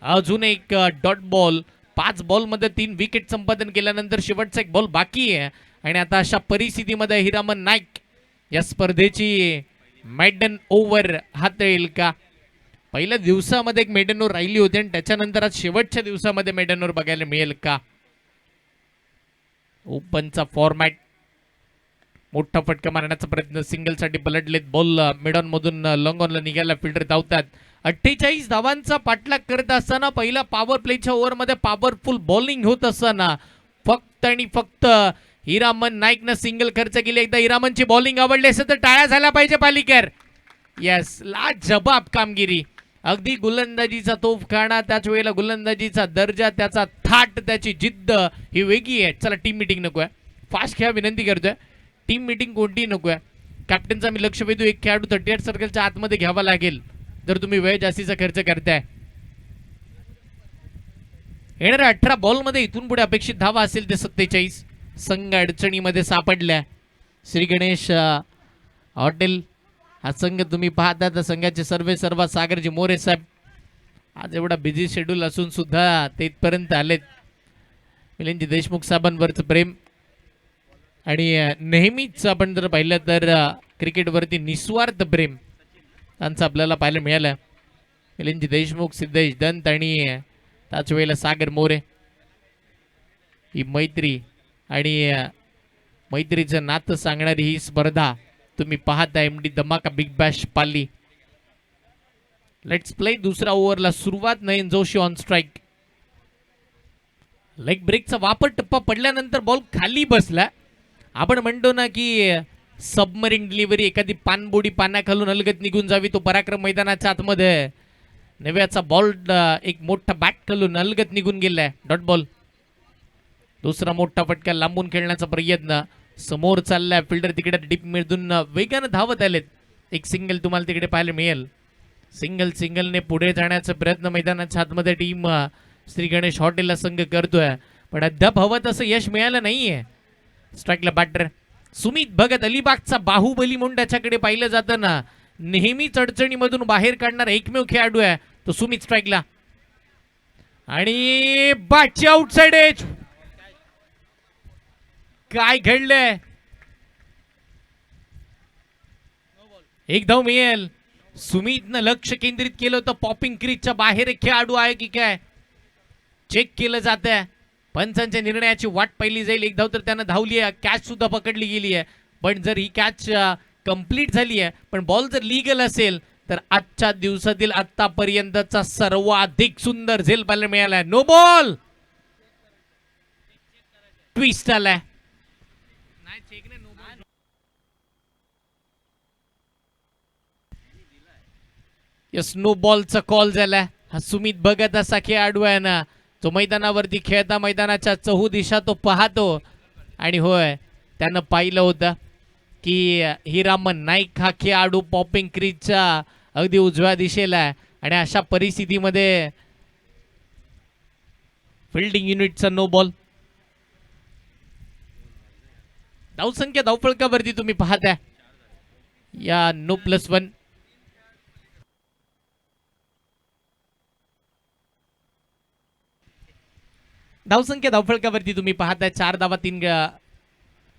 अजून एक डॉट बॉल. 5 बॉलमध्ये 3 विकेट संपादन केल्यानंतर शेवटचा एक बॉल बाकी आहे. आणि आता अशा परिस्थितीमध्ये हिरामन नाईक या स्पर्धेची मेडन ओव्हर हाताळेल का. पहिल्या दिवसामध्ये एक मेडन ओव्हर राहिली होती आणि त्याच्यानंतर आज शेवटच्या दिवसामध्ये मेडन ओव्हर बघायला मिळेल का. ओपनचा फॉर्मॅट, मोठा फटका मारण्याचा प्रयत्न, सिंगलसाठी पलटलेत बॉल, मिडॉन मधून लॉंग ऑनला निघायला फिल्डर धावतात. 48 धावांचा पाठलाग करत असताना पहिल्या पॉवर प्लेच्या ओव्हरमध्ये पॉवरफुल बॉलिंग होत असताना फक्त आणि फक्त हिरामन नाईकनं सिंगल खर्च केली. एकदा हिरामनची बॉलिंग आवडली असेल तर टाळ्या झाल्या पाहिजे पालिकर. येस, लाजबाब कामगिरी. अगदी गोलंदाजीचा तोफखाना, त्याच वेळेला गोलंदाजीचा दर्जा, त्याचा थाट, त्याची जिद्द ही वेगळी आहे. चला टीम मिटिंग नको आहे, फास्ट खेळा विनंती करतोय. टीम मिटिंग कोणतीही नको आहे. कॅप्टनचा मी लक्ष वेधू, एक खेळाडू 38 सर्कलच्या आतमध्ये घ्यावा लागेल जर तुम्ही वेळ जास्तीचा खर्च करताय. येणाऱ्या 18 बॉलमध्ये इथून पुढे अपेक्षित धावा असेल ते 47. संघ अडचणीमध्ये सापडल्या. श्री गणेश हॉटेल हा संघ तुम्ही पाहता तर संघाचे सर्व सागरजी मोरे साहेब आज एवढा बिझी शेड्यूल असून सुद्धा ते इथपर्यंत आलेत. मिलिंदजी देशमुख साहेबांवरचं प्रेम आणि नेहमीच आपण जर पाहिलं तर क्रिकेटवरती निस्वार्थ प्रेम त्यांचं आपल्याला पाहायला मिळालं. मिलिंदजी देशमुख, सिद्धेश दंत आणि त्याच वेळेला सागर मोरे. ही मैत्री आणि मैत्रीचं नातं सांगणारी ही स्पर्धा तुम्ही पाहता MD धमाका big Bash Pali. Let's play. दुसरा ओव्हरला सुरुवात. नयन जोशी ऑन स्ट्राईक. लेग ब्रेकचा वापर टप्पा पडल्यानंतर बॉल खाली बसला. आपण म्हणतो ना की सबमरीन डिलिव्हरी, एखादी पानबोडी पाण्याखालून अलगत निघून जावी, तो पराक्रम मैदानाच्या आतमध्ये. नव्याचा बॉल एक मोठा बॅट खालून अलगत निघून गेलाय. Dot ball. दुसरा मोठा फटका, लांबून खेळण्याचा प्रयत्न, समोर चाललाय फिल्डर तिकडे डीप मधून वेगानं धावत आलेत. एक सिंगल तुम्हाला तिकडे पाहायला मिळेल. सिंगलने पुढे जाण्याचा प्रयत्न मैदानाच्या आतमध्ये टीम श्री गणेश हॉटेलला संघ करतोय, पण अद्याप हवं तसं यश मिळालं नाहीये. स्ट्राईकला बॅटर सुमित भगत, अलिबागचा बाहुबली म्हणून त्याच्याकडे पाहिलं जातं ना. नेहमीच अडचणीमधून बाहेर काढणारा एकमेव खेळाडू आहे तो सुमित. स्ट्राईकला आणि बॅटची आउटसाइड एज. काय घडलंय? एक धाव मिळेल. सुमितनं लक्ष केंद्रित केलं होतं, पॉपिंग क्रीजच्या बाहेर एक खेळाडू आहे की काय चेक केलं जात आहे. पंचांच्या निर्णयाची वाट पाहिली जाईल. एक धाव तर त्यानं धावली आहे, कॅच सुद्धा पकडली गेली आहे. पण जर ही कॅच कंप्लीट झाली आहे, पण बॉल जर लीगल असेल तर आजच्या दिवसातील आतापर्यंतचा सर्वाधिक सुंदर झेल पाहायला मिळाला. No ball. ट्विस्ट आलाय. नो बॉलचा कॉल झाला. हा सुमित भगत असा खेळाडू आहे ना, जो मैदानावरती खेळता मैदानाच्या चहू दिशा तो पाहतो. आणि होय, त्यानं पाहिलं होतं की हिरामन नाईक हा खेळाडू पॉपिंग क्रीजच्या अगदी उजव्या दिशेला आहे. आणि अशा परिस्थितीमध्ये फिल्डिंग युनिटचा नो बॉल. धावसंख्या धावफलकावरती तुम्ही पाहता या नो +1. धावसंख्या धावफलकावरती तुम्ही पाहताय 4 धावा 3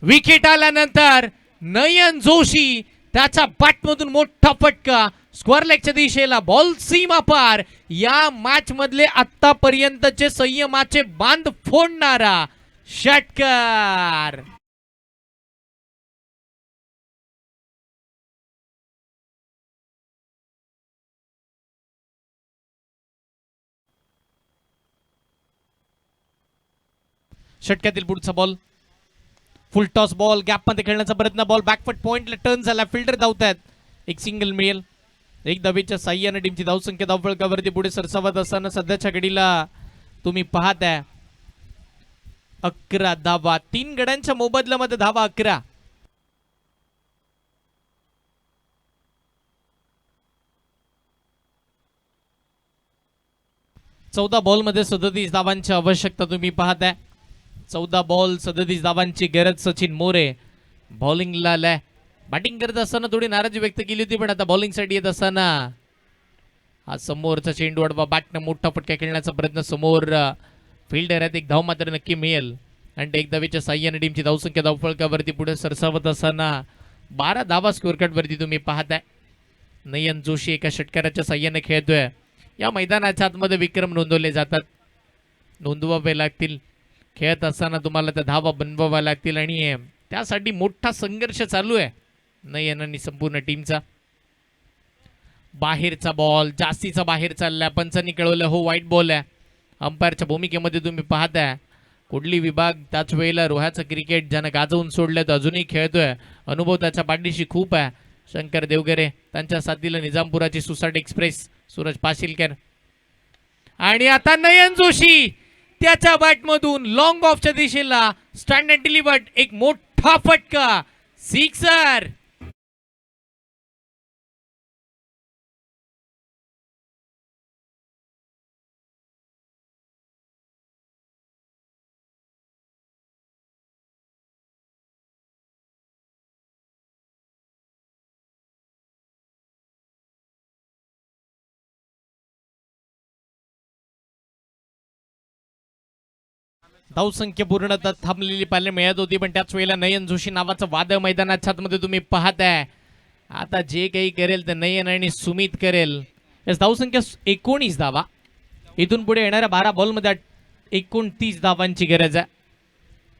विकेट आल्यानंतर नयन जोशी त्याच्या बॅटमधून मोठा फटका, स्क्वेअर लेगच्या दिशेला, बॉल सीमा पार. या मॅच मधले आतापर्यंतचे संयमाचे बांध फोडणारा षटकार. षटकातील पुढचा बॉल, फुल टॉस बॉल, गॅप मध्ये खेळण्याचा प्रयत्न, बॉल बॅकफुट पॉइंटला टर्न झाला, फिल्डर धावतायत, एक सिंगल मिळेल. एक धावेच्या साह्याने टीमची धावसंख्या धावफलकावरती पुढे सरसावत असताना सध्याच्या घडीला तुम्ही पाहताय 11 धावा, 3 गड्यांच्या मोबदल्यामध्ये धावा 11. चौदा बॉल मध्ये 37 धावांची आवश्यकता तुम्ही पाहताय. 14 बॉल 37 धावांची गरज. सचिन मोरे बॉलिंगला आलाय. बॅटिंग करत असताना थोडी नाराजी व्यक्त केली होती, पण आता बॉलिंग साठी येत असताना हा समोरचा चेंडू अडवा, बॅटनं मोठा फटका खेळण्याचा प्रयत्न, समोर फिल्डर आहेत, एक धाव मात्र नक्की मिळेल. आणि एक धावेच्या साह्याने टीमची धावसंख्या धावफलकावरती पुढे सरसावत असताना 12 धावा स्कोअर कार्ड वरती तुम्ही पाहताय. नयन जोशी एका षटकाराच्या साह्याने खेळतोय. या मैदानाच्या आतमध्ये विक्रम नोंदवले जातात, नोंदवावे लागतील. खेळत असताना तुम्हाला त्या धावा बनवाव्या लागतील आणि त्यासाठी मोठा संघर्ष चालू आहे नयन आणि संपूर्ण टीमचा. बाहेरचा बॉल जास्तीचा बाहेर चाललाय, पंचांनी कळवलं हो वाईट बॉल आहे. अंपायरच्या भूमिकेमध्ये तुम्ही पाहताय कुडली विभाग, त्याच वेळेला रोह्याचं क्रिकेट ज्यानं गाजवून सोडलं तर अजूनही खेळतोय. अनुभव त्याच्या पाठीशी खूप आहे. शंकर देवगरे, त्यांच्या साथीला निजामपुराची सुसाट एक्सप्रेस सूरज पाशीलकर. आणि आता नयन जोशी त्याच्या बॅटमधून लॉंग ऑफच्या दिशेला स्टँडर्ड डिलिव्हर्ड, एक मोठा फटका, सिक्सर. धावसंख्या पूर्णतः थांबलेली पाहायला मिळत होती, पण त्याच वेळेला नयन जोशी नावाचं वादळ मैदानाच्या आतमध्ये तुम्ही पाहताय. आता जे काही करेल ते नयन आणि सुमित करेल. धावसंख्या 19 धावा. इथून पुढे येणाऱ्या 12 बॉलमध्ये 29 धावांची गरज आहे.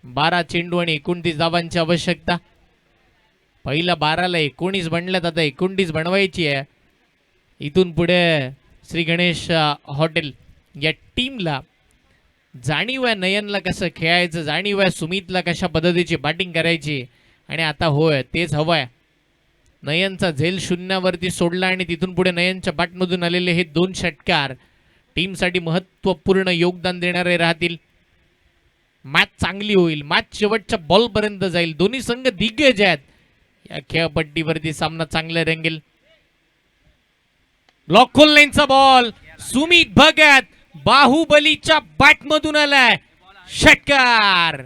12 चेंडू आणि 29 धावांची आवश्यकता. पहिल्या 12ला 19 बनल्यात, आता 29 बनवायची आहे. इथून पुढे श्री गणेश हॉटेल या टीमला जाणीव आहे नयनला कसं खेळायचं, जाणीव आहे सुमितला कशा पद्धतीची बॅटिंग करायची. आणि आता होय तेच हवंय. नयनचा झेल शून्यावरती सोडला आणि तिथून पुढे नयनच्या बॅटमधून आलेले हे 2 षटकार टीमसाठी महत्त्वपूर्ण योगदान देणारे राहतील. मॅच चांगली होईल, मॅच शेवटच्या बॉलपर्यंत जाईल. दोन्ही संघ दिग्गज आहेत. या खेळपट्टीवरती सामना चांगला रंगेल. ब्लॉक खोलण्याचा बॉल, सुमित भगत बाहुबलीच्या बॅटमधून आलाय, षटकार.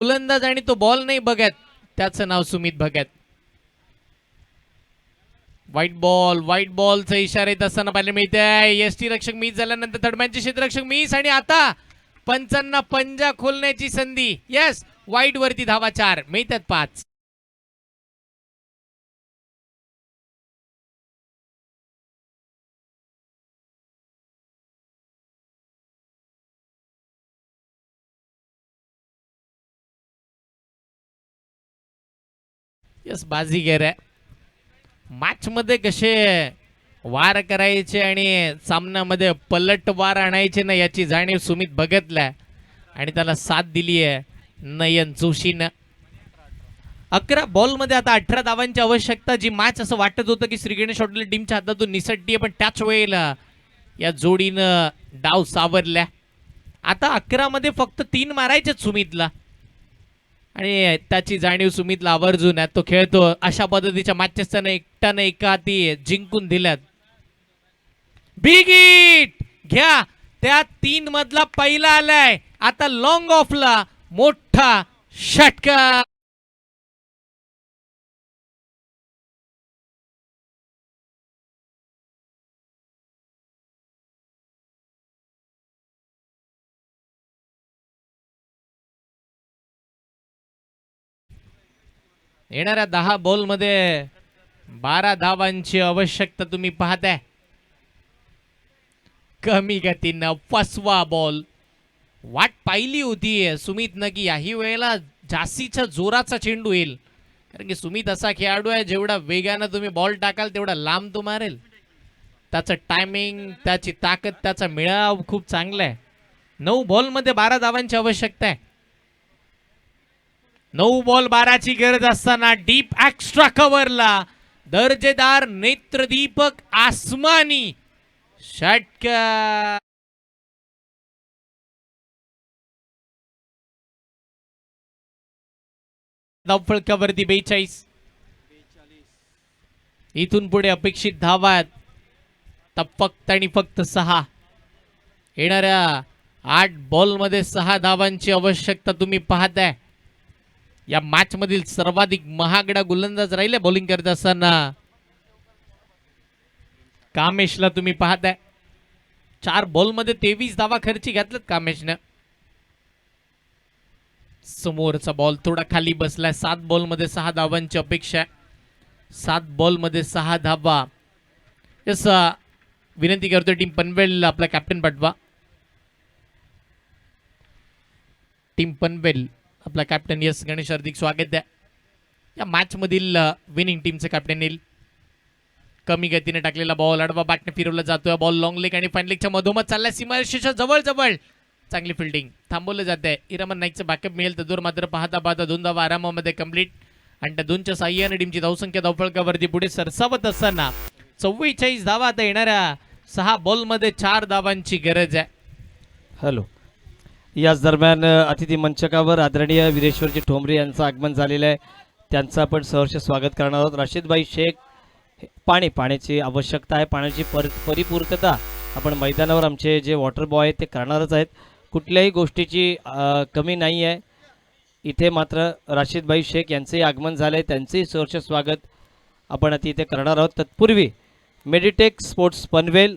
गोलंदाज आणि तो बॉल नाही बघत, त्याचं नाव सुमित भगत. व्हाईट बॉलचा इशारा येत असताना पाहायला मिळते. एसटी रक्षक मिस झाल्यानंतर थर्डमॅनचे क्षेत्ररक्षक मिस आणि आता पंचांना पंजा खोलण्याची संधी. येस, व्हाईट वरती धावा 4 मिळतात 5. येस, बाजीगर आहे. मॅच मध्ये कसे वार करायचे आणि सामन्यामध्ये पलटवार आणायचे ना, याची जाणीव सुमित भगतला आणि त्याला साथ दिली आहे नयन जोशीनं. 11 बॉलमध्ये आता 18 धावांची आवश्यकता. जी मॅच असं वाटत होतं की श्री गणेश हॉटेल टीमच्या हातातून निसटली, पण त्याच वेळेला या जोडीनं डाव सावरल्या. आता 11 मध्ये फक्त 3 मारायचे सुमितला आणि त्याची जाणीव सुमितला आवर्जून आहे. तो खेळतो अशा पद्धतीच्या मॅचेस त्यानं एकट्यानं एका हाती जिंकून दिल्यात. बिग हिट घ्या, त्या 3 मधला पहिला आलाय. आता लॉंग ऑफला मोठा षटकार. येणाऱ्या 10 बॉलमध्ये 12 धावांची आवश्यकता तुम्ही पाहताय. कमी गतीनं फसवा बॉल. वाट पाहिली होती सुमितनं की याही वेळेला जास्तीच्या जोराचा चेंडू येईल, कारण की सुमित असा खेळाडू आहे जेवढा वेगानं तुम्ही बॉल टाकाल तेवढा लांब तो मारेल. त्याचं टायमिंग, त्याची ताकद, त्याचा मिळाव खूप चांगला आहे. 9 बॉलमध्ये 12 धावांची आवश्यकता आहे. 9 बॉल 12ची गरज असताना डीप एक्स्ट्रा कव्हरला दर्जेदार नेत्रदीपक आसमानी षटकार. धावफलकावरती 42. इथून पुढे अपेक्षित धावा आहेत फक्त आणि फक्त 6. येणाऱ्या 8 बॉलमध्ये 6 धावांची आवश्यकता तुम्ही पाहताय. या मॅच मधील सर्वाधिक महागडा गोलंदाज राहिले बॉलिंग करत असताना कामेशला तुम्ही पाहताय. 4 बॉलमध्ये 23 धावा खर्ची घातल्यात कामेशनं. समोरचा बॉल थोडा खाली बसलाय. 7 बॉलमध्ये 6 धावांची अपेक्षा आहे. 7 बॉलमध्ये 6 धावा. यस, विनंती करतोय टीम पनवेल आपला कॅप्टन पाठवा. टीम पनवेल आपला कॅप्टन. यस गणेश, हार्दिक स्वागत द्या. या मॅच मधील विनिंग टीमचे कॅप्टन येईल. कमी गतीने टाकलेला बॉल आडवा बॅटने फिरवला जातोय. बॉल लॉंग लेग आणि फाईन लेगच्या मधोमध चाललाय. सीमारेषेच्या जवळ जवळ चांगली फिल्डिंग. थांबवलं जात आहे. इरामन नाईकचं बॅकअप मिळेल तर दूर मात्र पाहता पाहता 2 धावा आरामामध्ये कंप्लीट. आणि त्या 2च्या साह्याने टीमची धावसंख्या धावफलकावरती पुढे सरसावत असताना 44 धावा. आता येणाऱ्या 6 बॉलमध्ये 4 धावांची गरज आहे. हॅलो. याच दरम्यान अतिथी मंचकावर आदरणीय वीरेश्वरजी ठोंबरे यांचं आगमन झालेलं आहे. त्यांचं आपण सहर्ष स्वागत करणार आहोत. राशीदभाई शेख. पाण्याची आवश्यकता आहे. पाण्याची परिपूर्तता आपण मैदानावर आमचे जे वॉटर बॉय आहेत ते करणारच आहेत. कुठल्याही गोष्टीची कमी नाही आहे. इथे मात्र राशीदभाई शेख यांचंही आगमन झालं आहे. त्यांचंही सहर्ष स्वागत आपण आता इथे करणार आहोत. तत्पूर्वी मेडिटेक स्पोर्ट्स पनवेल,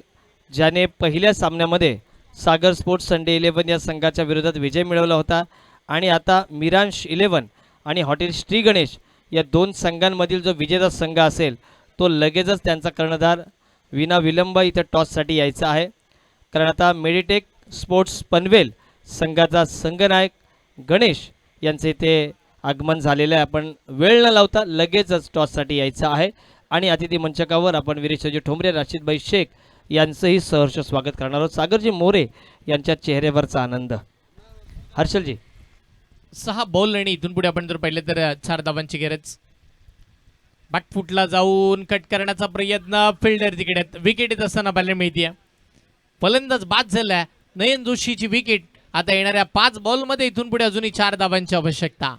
ज्याने पहिल्या सामन्यामध्ये सागर स्पोर्ट्स संडे 11 या संघाच्या विरोधात विजय मिळवला होता आणि आता मिरांश 11 आणि हॉटेल श्री गणेश या 2 संघांमधील जो विजेता संघ असेल तो लगेचच त्यांचा कर्णधार विना विलंब इथं टॉससाठी यायचा आहे. कारण आता मेडिटेक स्पोर्ट्स पनवेल संघाचा संघनायक गणेश यांचे इथे आगमन झालेलं आहे. आपण वेळ न लावता लगेचच टॉससाठी यायचं आहे. आणि अतिथी मंचकावर आपण वीरेश्वरजी ठोंबरे, राशीदभाई शेख यांचंही सहर्ष स्वागत करणार आहोत. सागरजी मोरे यांच्या चेहऱ्यावरचा आनंद. हर्षलजी. 6 बॉल आणि इथून पुढे आपण जर पाहिलं तर 4 धावांची गरज. बॅकफुटला जाऊन कट करण्याचा प्रयत्न. फिल्डर तिकडे विकेट येत असताना पाहायला मिळते. फलंदाज बाद झाला. नयन जोशीची विकेट. आता येणाऱ्या 5 बॉलमध्ये इथून पुढे अजूनही 4 धावांची आवश्यकता.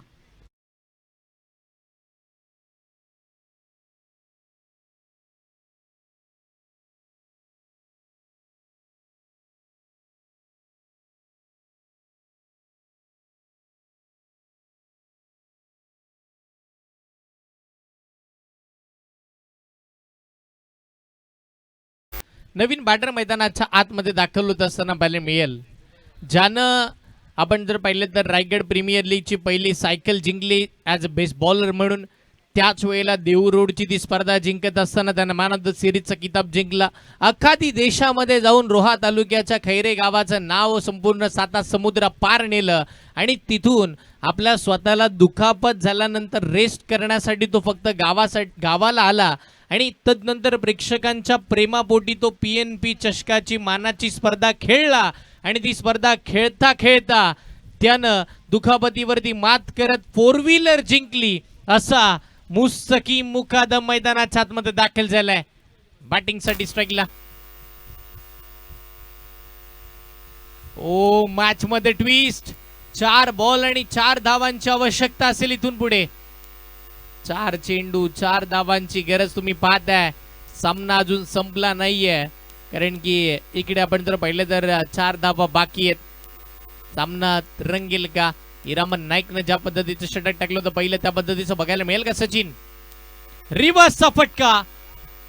नवीन बॅटर मैदानाच्या आतमध्ये दाखल होत असताना पाहायला मिळेल. ज्यानं आपण जर पाहिलं तर रायगड प्रीमियर लीगची पहिली सायकल जिंकली ॲज अ बेस्ट बॉलर म्हणून. त्याच वेळेला देऊर रोडची ती स्पर्धा जिंकत असताना त्यानं मॅन ऑफ द सिरीजचा किताब जिंकला. अखादी देशामध्ये जाऊन रोहा तालुक्याच्या खैरे गावाचं नाव संपूर्ण 7 समुद्र पार नेलं आणि तिथून आपल्या स्वतःला दुखापत झाल्यानंतर रेस्ट करण्यासाठी तो फक्त गावाला आला आणि तदनंतर प्रेक्षकांच्या प्रेमापोटी तो PNP चषकाची मानाची स्पर्धा खेळला. आणि ती स्पर्धा खेळता खेळता त्यानं दुखापतीवरती मात करत 4 व्हीलर जिंकली. असा मुस्तकीम मुकादम मैदानाच्या आतमध्ये दाखल झालाय. बॅटिंगसाठी स्ट्राईकला. ओ, मॅच मध्ये ट्विस्ट. 4 बॉल आणि 4 धावांची आवश्यकता असेल इथून पुढे. 4 चेंडू 4 धावांची गरज तुम्ही पाहताय. सामना अजून संपला नाहीये, कारण की इकडे आपण जर पाहिलं तर 4 धावा बाकी आहेत. सामना रंगेल का? इरामन नाईकनं ज्या पद्धतीचं षटक टाकलं होतं पहिलं त्या पद्धतीचं बघायला मिळेल का सचिन? रिव्हर्सचा फटका.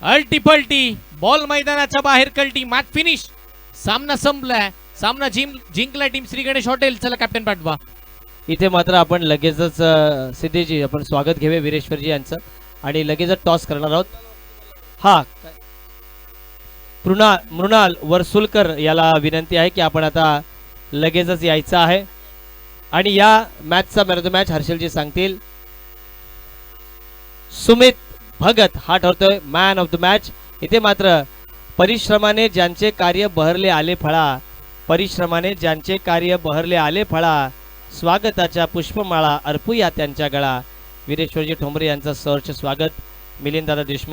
अल्टीपल्टी बॉल मैदानाच्या बाहेर कल्टी. Match finish. सामना संपलाय. सामना जिंकला टीम श्री गणेश हॉटेल. चला कॅप्टन पाठवा. इथे मात्र आपण लगेचच सिद्धीजी आपण स्वागत घेऊया वीरेश्वरजी यांचं आणि लगेचच टॉस करणार आहोत. हा मृणाल वरसुलकर याला विनंती आहे की आपण आता लगेचच यायचं आहे आणि या मॅचचा मॅन ऑफ द मॅच हर्षलजी सांगतील. सुमित भगत हा ठरतोय मॅन ऑफ द मॅच. इथे मात्र परिश्रमाने ज्यांचे कार्य बहरले आले फळा, परिश्रमाने ज्यांचे कार्य बहरले आले फळा, स्वागताच्या पुष्पमाळा अर्पूया त्यांच्या गळा. वीरेश्वरजी ठोंबरे यांचं सहर्ष स्वागत. मिलिंददादा देशमुख